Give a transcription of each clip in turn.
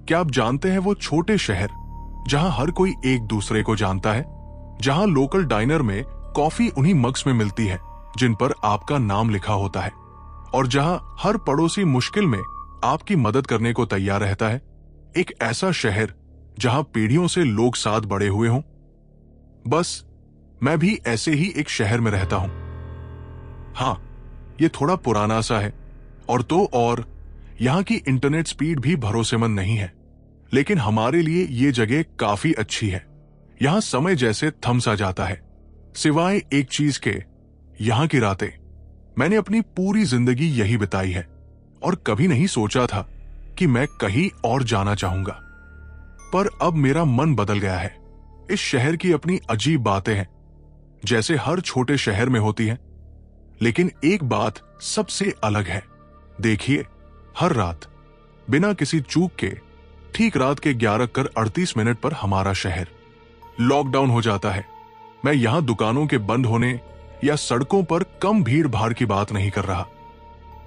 क्या आप जानते हैं वो छोटे शहर जहां हर कोई एक दूसरे को जानता है, जहां लोकल डाइनर में कॉफी उन्हीं मग्स में मिलती है जिन पर आपका नाम लिखा होता है, और जहां हर पड़ोसी मुश्किल में आपकी मदद करने को तैयार रहता है। एक ऐसा शहर जहां पीढ़ियों से लोग साथ बड़े हुए हों। बस मैं भी ऐसे ही एक शहर में रहता हूं। हां, ये थोड़ा पुराना सा है और यहां की इंटरनेट स्पीड भी भरोसेमंद नहीं है, लेकिन हमारे लिए ये जगह काफी अच्छी है। यहां समय जैसे थम सा जाता है, सिवाय एक चीज के, यहां की रातें। मैंने अपनी पूरी जिंदगी यही बिताई है और कभी नहीं सोचा था कि मैं कहीं और जाना चाहूंगा। पर अब मेरा मन बदल गया है। इस शहर की अपनी अजीब बातें हैं, जैसे हर छोटे शहर में होती हैं, लेकिन एक बात सबसे अलग है। देखिए, हर रात बिना किसी चूक के ठीक रात के 11:38 पर हमारा शहर लॉकडाउन हो जाता है। मैं यहां दुकानों के बंद होने या सड़कों पर कम भीड़ भाड़ की बात नहीं कर रहा।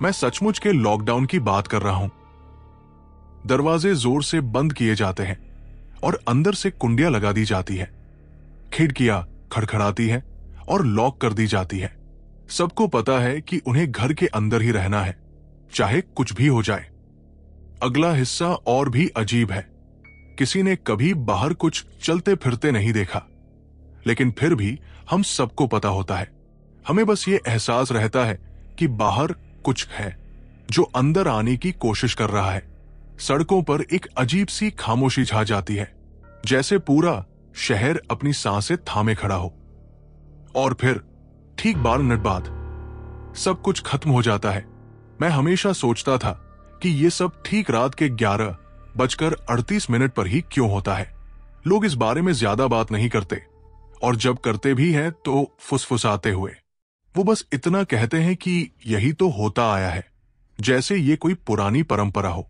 मैं सचमुच के लॉकडाउन की बात कर रहा हूं। दरवाजे जोर से बंद किए जाते हैं और अंदर से कुंडियां लगा दी जाती है, खिड़कियां खड़खड़ाती हैं और लॉक कर दी जाती है। सबको पता है कि उन्हें घर के अंदर ही रहना है, चाहे कुछ भी हो जाए। अगला हिस्सा और भी अजीब है। किसी ने कभी बाहर कुछ चलते फिरते नहीं देखा, लेकिन फिर भी हम सबको पता होता है। हमें बस ये एहसास रहता है कि बाहर कुछ है जो अंदर आने की कोशिश कर रहा है। सड़कों पर एक अजीब सी खामोशी छा जाती है, जैसे पूरा शहर अपनी सांसें थामे खड़ा हो। और फिर ठीक 12 मिनट बाद सब कुछ खत्म हो जाता है। मैं हमेशा सोचता था कि ये सब ठीक रात के 11:38 पर ही क्यों होता है। लोग इस बारे में ज्यादा बात नहीं करते, और जब करते भी हैं तो फुसफुसाते हुए। वो बस इतना कहते हैं कि यही तो होता आया है, जैसे ये कोई पुरानी परंपरा हो।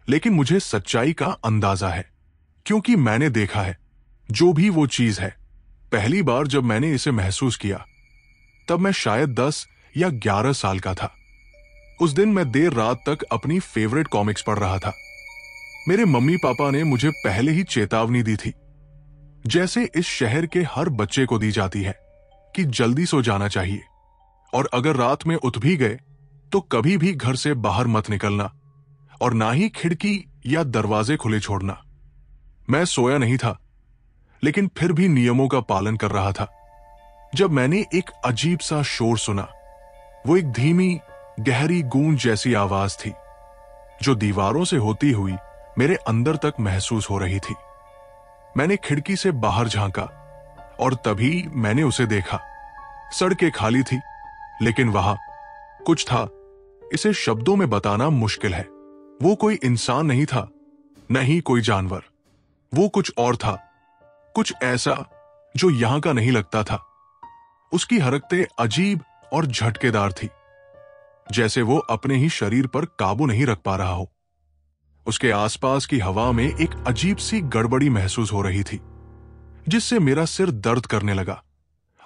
लेकिन मुझे सच्चाई का अंदाजा है, क्योंकि मैंने देखा है। जो भी वो चीज है, पहली बार जब मैंने इसे महसूस किया तब मैं शायद 10 या 11 साल का था। उस दिन मैं देर रात तक अपनी फेवरेट कॉमिक्स पढ़ रहा था। मेरे मम्मी पापा ने मुझे पहले ही चेतावनी दी थी, जैसे इस शहर के हर बच्चे को दी जाती है, कि जल्दी सो जाना चाहिए, और अगर रात में उठ भी गए तो कभी भी घर से बाहर मत निकलना, और ना ही खिड़की या दरवाजे खुले छोड़ना। मैं सोया नहीं था, लेकिन फिर भी नियमों का पालन कर रहा था, जब मैंने एक अजीब सा शोर सुना। वो एक धीमी गहरी गूंज जैसी आवाज थी, जो दीवारों से होती हुई मेरे अंदर तक महसूस हो रही थी। मैंने खिड़की से बाहर झांका और तभी मैंने उसे देखा। सड़कें खाली थी, लेकिन वहां कुछ था। इसे शब्दों में बताना मुश्किल है। वो कोई इंसान नहीं था, नहीं कोई जानवर। वो कुछ और था, कुछ ऐसा जो यहां का नहीं लगता था। उसकी हरकतें अजीब और झटकेदार थी, जैसे वो अपने ही शरीर पर काबू नहीं रख पा रहा हो। उसके आसपास की हवा में एक अजीब सी गड़बड़ी महसूस हो रही थी, जिससे मेरा सिर दर्द करने लगा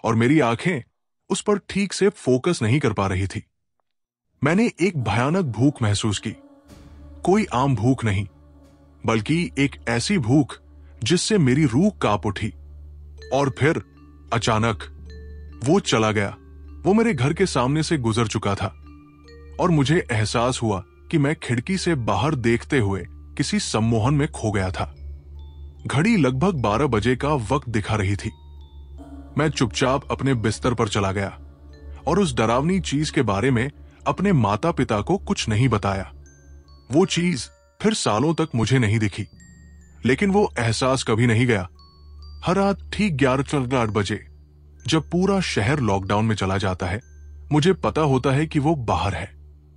और मेरी आंखें उस पर ठीक से फोकस नहीं कर पा रही थी। मैंने एक भयानक भूख महसूस की। कोई आम भूख नहीं, बल्कि एक ऐसी भूख जिससे मेरी रूह कांप उठी। और फिर अचानक वो चला गया। वो मेरे घर के सामने से गुजर चुका था और मुझे एहसास हुआ कि मैं खिड़की से बाहर देखते हुए किसी सम्मोहन में खो गया था। घड़ी लगभग 12 बजे का वक्त दिखा रही थी। मैं चुपचाप अपने बिस्तर पर चला गया और उस डरावनी चीज के बारे में अपने माता पिता को कुछ नहीं बताया। वो चीज फिर सालों तक मुझे नहीं दिखी, लेकिन वो एहसास कभी नहीं गया। हर रात ठीक 11:08 बजे, जब पूरा शहर लॉकडाउन में चला जाता है, मुझे पता होता है कि वो बाहर है।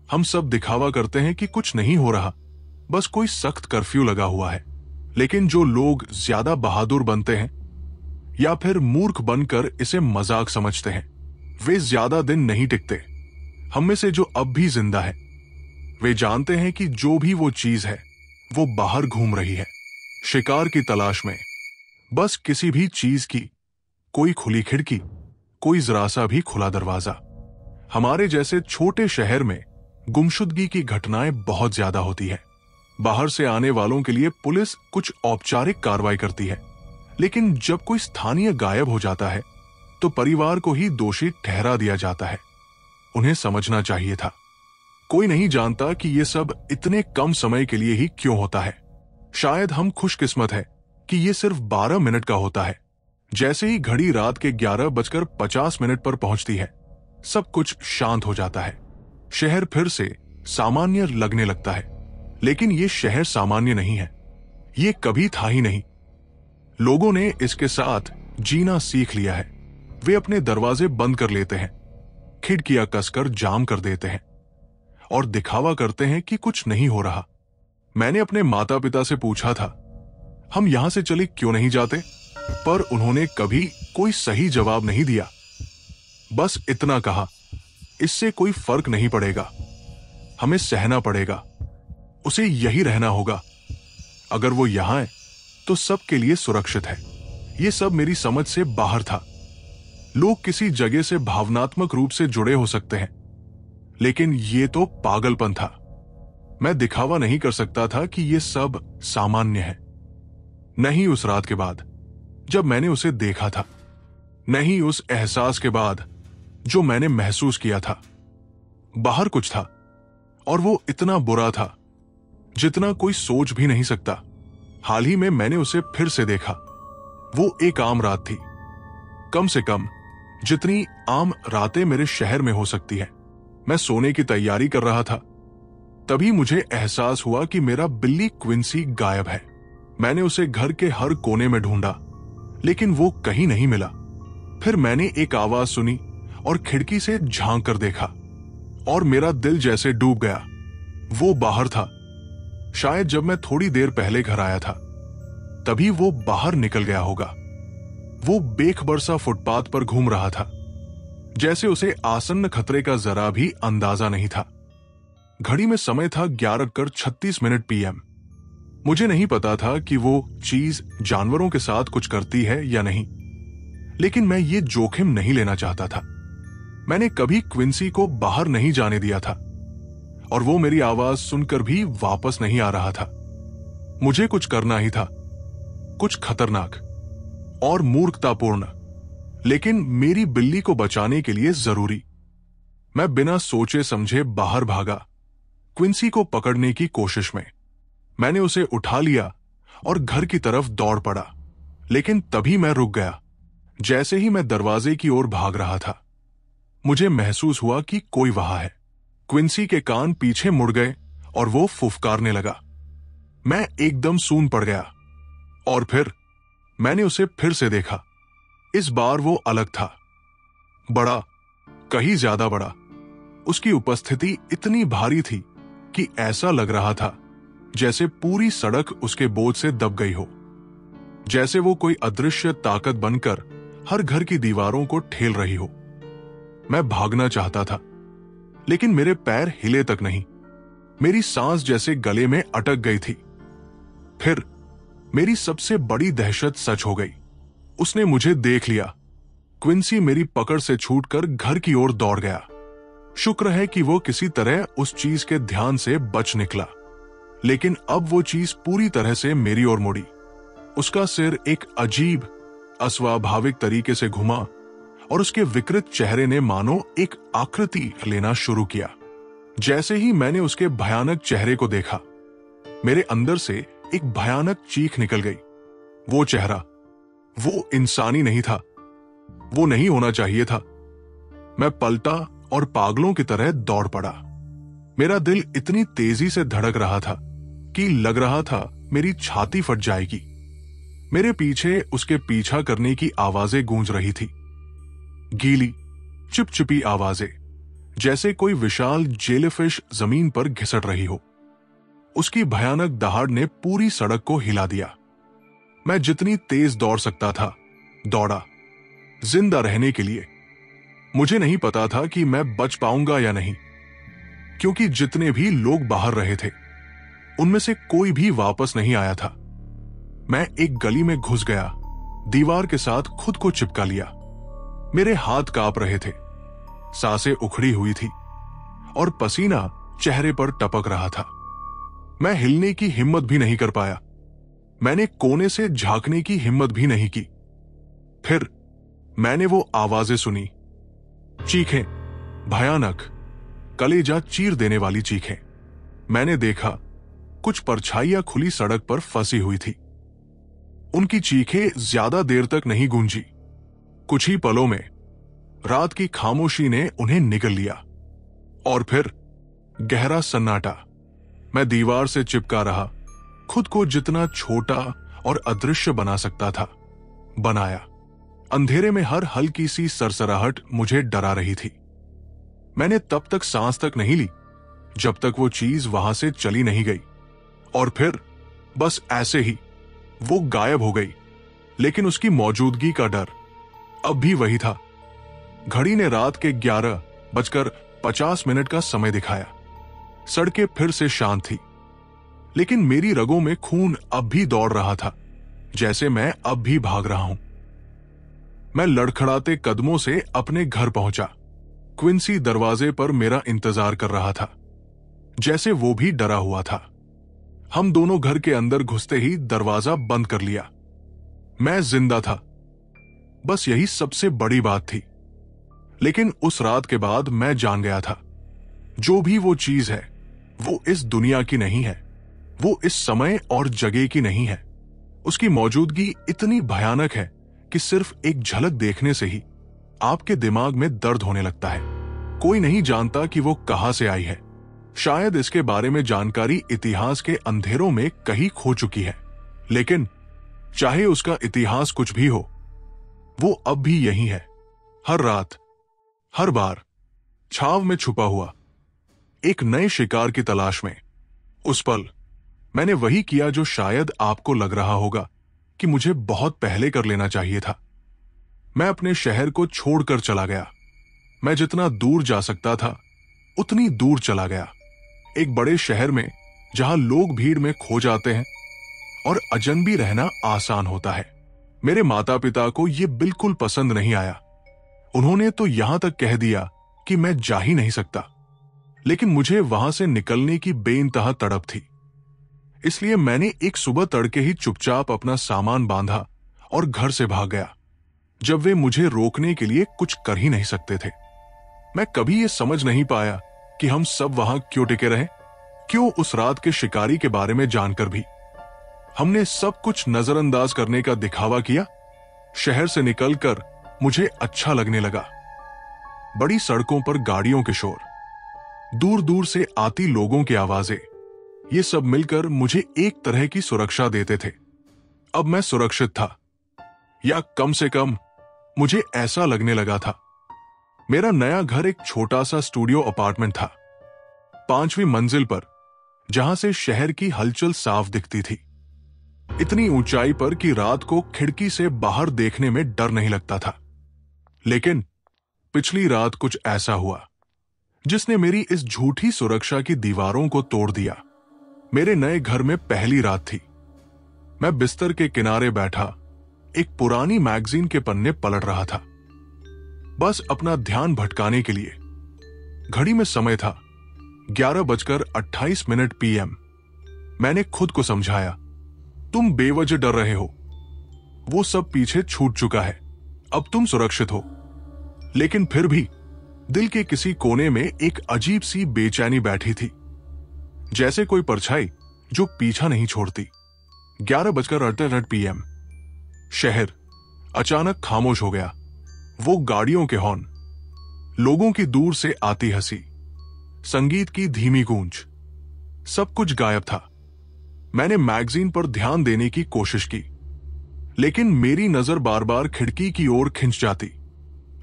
हम सब दिखावा करते हैं कि कुछ नहीं हो रहा, बस कोई सख्त कर्फ्यू लगा हुआ है। लेकिन जो लोग ज्यादा बहादुर बनते हैं या फिर मूर्ख बनकर इसे मजाक समझते हैं, वे ज्यादा दिन नहीं टिकते। हम में से जो अब भी जिंदा है, वे जानते हैं कि जो भी वो चीज है, वो बाहर घूम रही है, शिकार की तलाश में। बस किसी भी चीज की कोई खुली खिड़की, कोई जरा सा भी खुला दरवाजा। हमारे जैसे छोटे शहर में गुमशुदगी की घटनाएं बहुत ज्यादा होती है। बाहर से आने वालों के लिए पुलिस कुछ औपचारिक कार्रवाई करती है, लेकिन जब कोई स्थानीय गायब हो जाता है तो परिवार को ही दोषी ठहरा दिया जाता है। उन्हें समझना चाहिए था। कोई नहीं जानता कि यह सब इतने कम समय के लिए ही क्यों होता है। शायद हम खुशकिस्मत है कि यह सिर्फ 12 मिनट का होता है। जैसे ही घड़ी रात के 11:50 पर पहुंचती है, सब कुछ शांत हो जाता है। शहर फिर से सामान्य लगने लगता है। लेकिन यह शहर सामान्य नहीं है। यह कभी था ही नहीं। लोगों ने इसके साथ जीना सीख लिया है। वे अपने दरवाजे बंद कर लेते हैं, खिड़कियां कसकर जाम कर देते हैं और दिखावा करते हैं कि कुछ नहीं हो रहा। मैंने अपने माता पिता से पूछा था, हम यहां से चले क्यों नहीं जाते, पर उन्होंने कभी कोई सही जवाब नहीं दिया। बस इतना कहा, इससे कोई फर्क नहीं पड़ेगा, हमें सहना पड़ेगा, उसे यही रहना होगा। अगर वो यहां है तो सबके लिए सुरक्षित है। ये सब मेरी समझ से बाहर था। लोग किसी जगह से भावनात्मक रूप से जुड़े हो सकते हैं, लेकिन ये तो पागलपन था। मैं दिखावा नहीं कर सकता था कि ये सब सामान्य है। नहीं उस रात के बाद जब मैंने उसे देखा था, नहीं उस एहसास के बाद जो मैंने महसूस किया था। बाहर कुछ था और वो इतना बुरा था जितना कोई सोच भी नहीं सकता। हाल ही में मैंने उसे फिर से देखा। वो एक आम रात थी, कम से कम जितनी आम रातें मेरे शहर में हो सकती है। मैं सोने की तैयारी कर रहा था, तभी मुझे एहसास हुआ कि मेरा बिल्ली क्विंसी गायब है। मैंने उसे घर के हर कोने में ढूंढा, लेकिन वो कहीं नहीं मिला। फिर मैंने एक आवाज सुनी और खिड़की से झांक कर देखा और मेरा दिल जैसे डूब गया। वो बाहर था। शायद जब मैं थोड़ी देर पहले घर आया था, तभी वो बाहर निकल गया होगा। वो बेखबर सा फुटपाथ पर घूम रहा था, जैसे उसे आसन्न खतरे का जरा भी अंदाजा नहीं था। घड़ी में समय था 11:36 PM। मुझे नहीं पता था कि वो चीज जानवरों के साथ कुछ करती है या नहीं, लेकिन मैं ये जोखिम नहीं लेना चाहता था। मैंने कभी क्विंसी को बाहर नहीं जाने दिया था और वो मेरी आवाज सुनकर भी वापस नहीं आ रहा था। मुझे कुछ करना ही था, कुछ खतरनाक और मूर्खतापूर्ण, लेकिन मेरी बिल्ली को बचाने के लिए जरूरी। मैं बिना सोचे समझे बाहर भागा, क्विंसी को पकड़ने की कोशिश में। मैंने उसे उठा लिया और घर की तरफ दौड़ पड़ा, लेकिन तभी मैं रुक गया। जैसे ही मैं दरवाजे की ओर भाग रहा था, मुझे महसूस हुआ कि कोई वहां है। क्विंसी के कान पीछे मुड़ गए और वो फुफकारने लगा। मैं एकदम सून पड़ गया और फिर मैंने उसे फिर से देखा। इस बार वो अलग था, बड़ा, कहीं ज्यादा बड़ा। उसकी उपस्थिति इतनी भारी थी कि ऐसा लग रहा था जैसे पूरी सड़क उसके बोझ से दब गई हो, जैसे वो कोई अदृश्य ताकत बनकर हर घर की दीवारों को ठेल रही हो। मैं भागना चाहता था, लेकिन मेरे पैर हिले तक नहीं। मेरी सांस जैसे गले में अटक गई थी। फिर मेरी सबसे बड़ी दहशत सच हो गई। उसने मुझे देख लिया। क्विंसी मेरी पकड़ से छूटकर घर की ओर दौड़ गया। शुक्र है कि वो किसी तरह उस चीज के ध्यान से बच निकला, लेकिन अब वो चीज पूरी तरह से मेरी ओर मुड़ी। उसका सिर एक अजीब, अस्वाभाविक तरीके से घुमा और उसके विकृत चेहरे ने मानो एक आकृति लेना शुरू किया। जैसे ही मैंने उसके भयानक चेहरे को देखा, मेरे अंदर से एक भयानक चीख निकल गई। वो चेहरा, वो इंसानी नहीं था। वो नहीं होना चाहिए था। मैं पलटा और पागलों की तरह दौड़ पड़ा। मेरा दिल इतनी तेजी से धड़क रहा था कि लग रहा था मेरी छाती फट जाएगी। मेरे पीछे उसके पीछा करने की आवाजें गूंज रही थी, गीली, चिपचिपी आवाजें, जैसे कोई विशाल जेलीफिश जमीन पर घिसट रही हो। उसकी भयानक दहाड़ ने पूरी सड़क को हिला दिया। मैं जितनी तेज दौड़ सकता था, दौड़ा, जिंदा रहने के लिए। मुझे नहीं पता था कि मैं बच पाऊंगा या नहीं, क्योंकि जितने भी लोग बाहर रहे थे, उनमें से कोई भी वापस नहीं आया था। मैं एक गली में घुस गया, दीवार के साथ खुद को चिपका लिया। मेरे हाथ कांप रहे थे, सांसें उखड़ी हुई थी और पसीना चेहरे पर टपक रहा था। मैं हिलने की हिम्मत भी नहीं कर पाया। मैंने कोने से झांकने की हिम्मत भी नहीं की। फिर मैंने वो आवाजें सुनी, चीखें, भयानक, कलेजा चीर देने वाली चीखें। मैंने देखा कुछ परछाइयां खुली सड़क पर फंसी हुई थी। उनकी चीखें ज्यादा देर तक नहीं गूंजी। कुछ ही पलों में रात की खामोशी ने उन्हें निगल लिया। और फिर गहरा सन्नाटा। मैं दीवार से चिपका रहा, खुद को जितना छोटा और अदृश्य बना सकता था बनाया। अंधेरे में हर हल्की सी सरसराहट मुझे डरा रही थी। मैंने तब तक सांस तक नहीं ली जब तक वो चीज वहां से चली नहीं गई। और फिर बस ऐसे ही वो गायब हो गई। लेकिन उसकी मौजूदगी का डर अब भी वही था। घड़ी ने रात के 11:50 का समय दिखाया। सड़कें फिर से शांत थी, लेकिन मेरी रगों में खून अब भी दौड़ रहा था, जैसे मैं अब भी भाग रहा हूं। मैं लड़खड़ाते कदमों से अपने घर पहुंचा। क्विंसी दरवाजे पर मेरा इंतजार कर रहा था, जैसे वो भी डरा हुआ था। हम दोनों घर के अंदर घुसते ही दरवाजा बंद कर लिया। मैं जिंदा था, बस यही सबसे बड़ी बात थी। लेकिन उस रात के बाद मैं जान गया था, जो भी वो चीज है वो इस दुनिया की नहीं है, वो इस समय और जगह की नहीं है। उसकी मौजूदगी इतनी भयानक है कि सिर्फ एक झलक देखने से ही आपके दिमाग में दर्द होने लगता है। कोई नहीं जानता कि वो कहां से आई है। शायद इसके बारे में जानकारी इतिहास के अंधेरों में कहीं खो चुकी है, लेकिन चाहे उसका इतिहास कुछ भी हो, वो अब भी यही है, हर रात, हर बार, छाव में छुपा हुआ, एक नए शिकार की तलाश में। उस पल मैंने वही किया जो शायद आपको लग रहा होगा कि मुझे बहुत पहले कर लेना चाहिए था। मैं अपने शहर को छोड़कर चला गया। मैं जितना दूर जा सकता था उतनी दूर चला गया, एक बड़े शहर में जहां लोग भीड़ में खो जाते हैं और अजनबी रहना आसान होता है। मेरे माता पिता को यह बिल्कुल पसंद नहीं आया। उन्होंने तो यहां तक कह दिया कि मैं जा ही नहीं सकता, लेकिन मुझे वहां से निकलने की बेइंतहा तड़प थी। इसलिए मैंने एक सुबह तड़के ही चुपचाप अपना सामान बांधा और घर से भाग गया, जब वे मुझे रोकने के लिए कुछ कर ही नहीं सकते थे। मैं कभी ये समझ नहीं पाया कि हम सब वहां क्यों टिके रहे, क्यों उस रात के शिकारी के बारे में जानकर भी हमने सब कुछ नजरअंदाज करने का दिखावा किया। शहर से निकलकर मुझे अच्छा लगने लगा। बड़ी सड़कों पर गाड़ियों के शोर, दूर दूर से आती लोगों की आवाजें, ये सब मिलकर मुझे एक तरह की सुरक्षा देते थे। अब मैं सुरक्षित था, या कम से कम मुझे ऐसा लगने लगा था। मेरा नया घर एक छोटा सा स्टूडियो अपार्टमेंट था, 5वीं मंजिल पर, जहां से शहर की हलचल साफ दिखती थी। इतनी ऊंचाई पर कि रात को खिड़की से बाहर देखने में डर नहीं लगता था। लेकिन पिछली रात कुछ ऐसा हुआ जिसने मेरी इस झूठी सुरक्षा की दीवारों को तोड़ दिया। मेरे नए घर में पहली रात थी। मैं बिस्तर के किनारे बैठा एक पुरानी मैगजीन के पन्ने पलट रहा था, बस अपना ध्यान भटकाने के लिए। घड़ी में समय था 11:28 PM। मैंने खुद को समझाया, तुम बेवजह डर रहे हो, वो सब पीछे छूट चुका है, अब तुम सुरक्षित हो। लेकिन फिर भी दिल के किसी कोने में एक अजीब सी बेचैनी बैठी थी, जैसे कोई परछाई जो पीछा नहीं छोड़ती। 11:38 PM। शहर अचानक खामोश हो गया। वो गाड़ियों के हॉर्न, लोगों की दूर से आती हंसी, संगीत की धीमी गूंज, सब कुछ गायब था। मैंने मैगजीन पर ध्यान देने की कोशिश की, लेकिन मेरी नजर बार बार खिड़की की ओर खिंच जाती।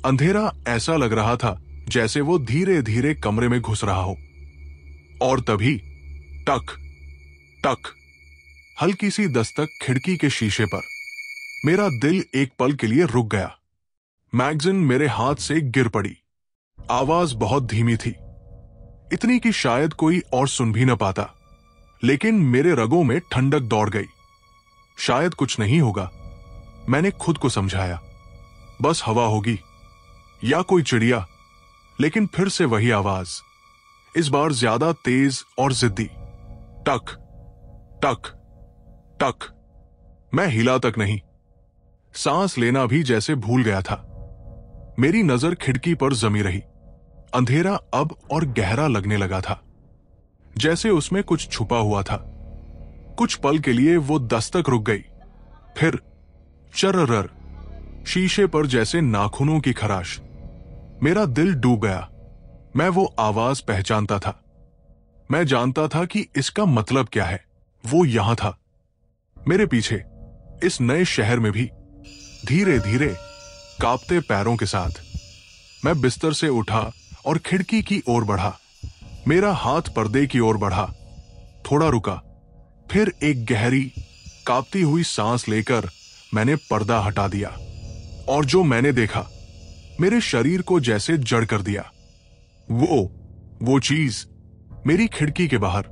अंधेरा ऐसा लग रहा था जैसे वो धीरे धीरे कमरे में घुस रहा हो। और तभी टक टक, हल्की सी दस्तक खिड़की के शीशे पर। मेरा दिल एक पल के लिए रुक गया। मैगजीन मेरे हाथ से गिर पड़ी। आवाज बहुत धीमी थी, इतनी कि शायद कोई और सुन भी न पाता, लेकिन मेरे रगों में ठंडक दौड़ गई। शायद कुछ नहीं होगा, मैंने खुद को समझाया, बस हवा होगी या कोई चिड़िया। लेकिन फिर से वही आवाज, इस बार ज्यादा तेज और जिद्दी। टक टक टक। मैं हिला तक नहीं, सांस लेना भी जैसे भूल गया था। मेरी नजर खिड़की पर जमी रही। अंधेरा अब और गहरा लगने लगा था, जैसे उसमें कुछ छुपा हुआ था। कुछ पल के लिए वो दस्तक रुक गई, फिर चररर, शीशे पर जैसे नाखूनों की खराश। मेरा दिल डूब गया। मैं वो आवाज पहचानता था। मैं जानता था कि इसका मतलब क्या है। वो यहां था, मेरे पीछे, इस नए शहर में भी। धीरे धीरे, कांपते पैरों के साथ मैं बिस्तर से उठा और खिड़की की ओर बढ़ा। मेरा हाथ पर्दे की ओर बढ़ा, थोड़ा रुका, फिर एक गहरी, कांपती हुई सांस लेकर मैंने पर्दा हटा दिया। और जो मैंने देखा, मेरे शरीर को जैसे जड़ कर दिया। वो चीज मेरी खिड़की के बाहर,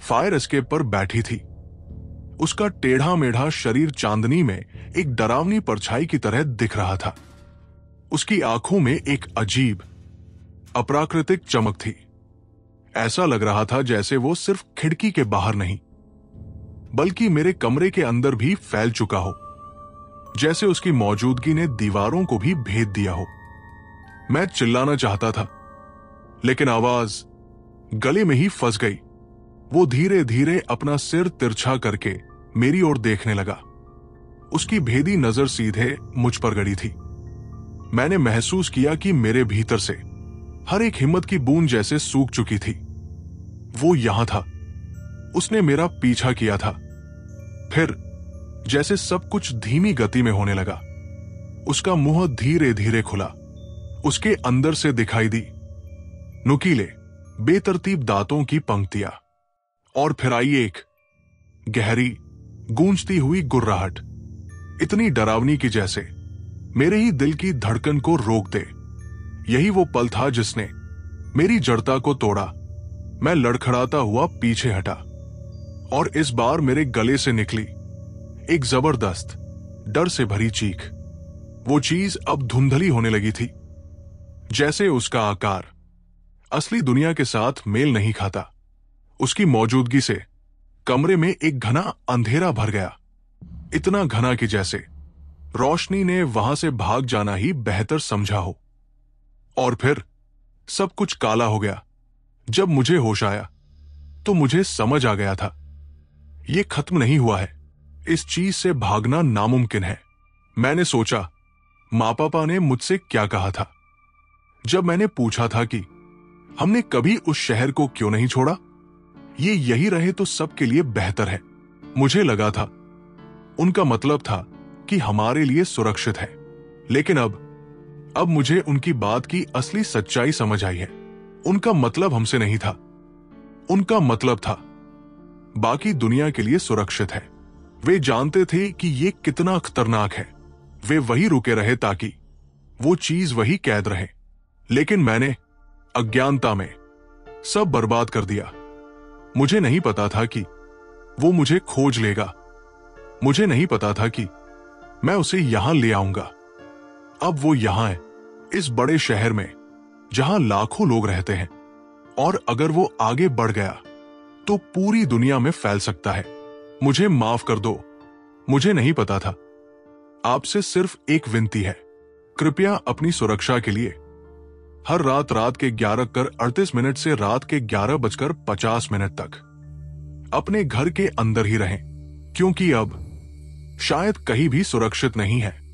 फायर एस्केप पर बैठी थी। उसका टेढ़ा मेढ़ा शरीर चांदनी में एक डरावनी परछाई की तरह दिख रहा था। उसकी आंखों में एक अजीब, अप्राकृतिक चमक थी। ऐसा लग रहा था जैसे वो सिर्फ खिड़की के बाहर नहीं, बल्कि मेरे कमरे के अंदर भी फैल चुका हो। जैसे उसकी मौजूदगी ने दीवारों को भी भेद दिया हो। मैं चिल्लाना चाहता था, लेकिन आवाज गले में ही फंस गई। वो धीरे धीरे अपना सिर तिरछा करके मेरी ओर देखने लगा। उसकी भेदी नजर सीधे मुझ पर गड़ी थी। मैंने महसूस किया कि मेरे भीतर से हर एक हिम्मत की बूंद जैसे सूख चुकी थी। वो यहां था। उसने मेरा पीछा किया था। फिर जैसे सब कुछ धीमी गति में होने लगा। उसका मुंह धीरे धीरे खुला। उसके अंदर से दिखाई दी नुकीले, बेतरतीब दांतों की पंक्तियां। और फिर आई एक गहरी, गूंजती हुई गुर्राहट, इतनी डरावनी कि जैसे मेरे ही दिल की धड़कन को रोक दे। यही वो पल था जिसने मेरी जड़ता को तोड़ा। मैं लड़खड़ाता हुआ पीछे हटा, और इस बार मेरे गले से निकली एक जबरदस्त, डर से भरी चीख। वो चीज अब धुंधली होने लगी थी, जैसे उसका आकार असली दुनिया के साथ मेल नहीं खाता। उसकी मौजूदगी से कमरे में एक घना अंधेरा भर गया, इतना घना कि जैसे रोशनी ने वहां से भाग जाना ही बेहतर समझा हो। और फिर सब कुछ काला हो गया। जब मुझे होश आया तो मुझे समझ आ गया था, यह खत्म नहीं हुआ है। इस चीज से भागना नामुमकिन है। मैंने सोचा, माँ पापा ने मुझसे क्या कहा था जब मैंने पूछा था कि हमने कभी उस शहर को क्यों नहीं छोड़ा। ये यही रहे तो सबके लिए बेहतर है। मुझे लगा था उनका मतलब था कि हमारे लिए सुरक्षित है। लेकिन अब मुझे उनकी बात की असली सच्चाई समझ आई है। उनका मतलब हमसे नहीं था। उनका मतलब था बाकी दुनिया के लिए सुरक्षित है। वे जानते थे कि ये कितना खतरनाक है। वे वही रुके रहे ताकि वो चीज वही कैद रहे। लेकिन मैंने अज्ञानता में सब बर्बाद कर दिया। मुझे नहीं पता था कि वो मुझे खोज लेगा। मुझे नहीं पता था कि मैं उसे यहां ले आऊंगा। अब वो यहां है, इस बड़े शहर में जहां लाखों लोग रहते हैं, और अगर वो आगे बढ़ गया तो पूरी दुनिया में फैल सकता है। मुझे माफ कर दो, मुझे नहीं पता था। आपसे सिर्फ एक विनती है, कृपया अपनी सुरक्षा के लिए हर रात के 11:38 से रात के 11:50 तक अपने घर के अंदर ही रहें, क्योंकि अब शायद कहीं भी सुरक्षित नहीं है।